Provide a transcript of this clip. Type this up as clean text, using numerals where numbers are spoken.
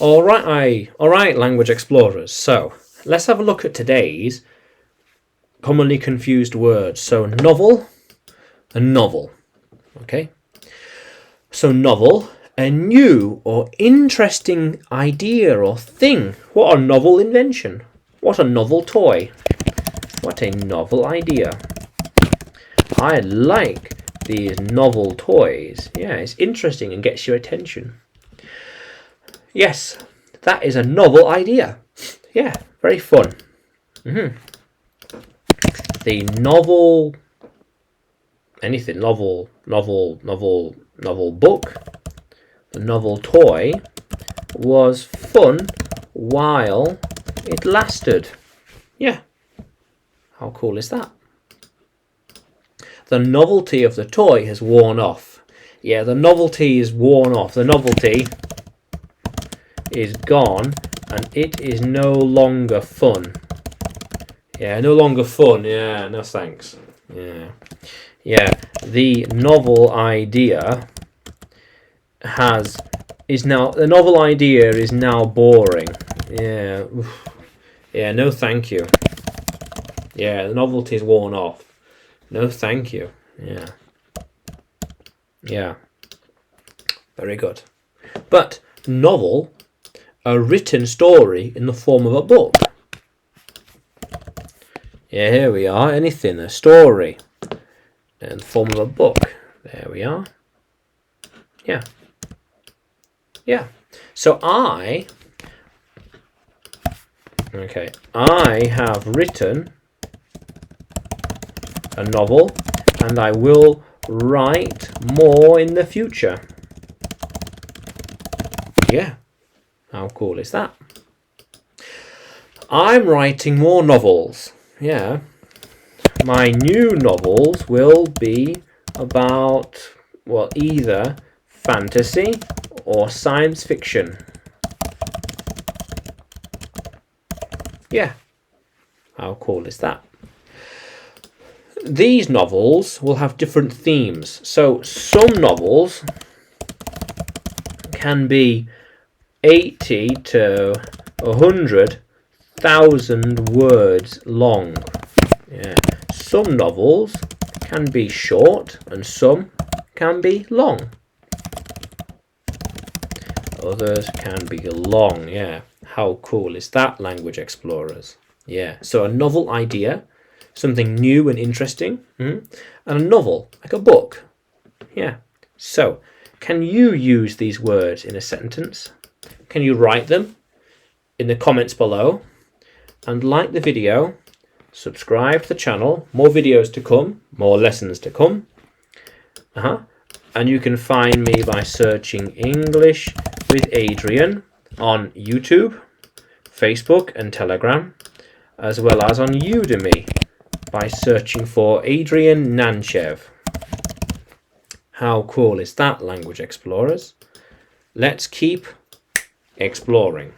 All right, language explorers. So let's have a look at today's commonly confused words. So novel and novel. Okay. So novel, a new or interesting idea or thing. What a novel invention. What a novel toy. What a novel idea. I like these novel toys. Yeah, it's interesting and gets your attention. Yes, that is a novel idea. Yeah, very fun. The novel, anything, novel book, the novel toy was fun while it lasted. Yeah, how cool is that? The novelty of the toy has worn off. Yeah, the novelty is worn off. The novelty is gone and it is no longer fun. Yeah, no longer fun. Yeah, no thanks. Yeah, the novel idea is now boring. Yeah. Yeah, no thank you. Yeah, the novelty is worn off. No thank you. Yeah. Very good. But novel, a written story in the form of a book. Yeah, here we are. Anything, a story in the form of a book. There we are. Yeah. So I have written a novel and I will write more in the future. Yeah. How cool is that? I'm writing more novels. Yeah. My new novels will be about, well, either fantasy or science fiction. Yeah. How cool is that? These novels will have different themes. So some novels can be 80 to 100,000 words long. Yeah. Some novels can be short and some can be long. Others can be long. Yeah. How cool is that, language explorers? Yeah. So a novel idea, something new and interesting, and a novel, like a book. Yeah. So can you use these words in a sentence? Can you write them in the comments below? And like the video, subscribe to the channel, more videos to come, more lessons to come. And you can find me by searching English with Adrian on YouTube, Facebook and Telegram, as well as on Udemy by searching for Adrian Nanchev. How cool is that, language explorers? Let's keep exploring.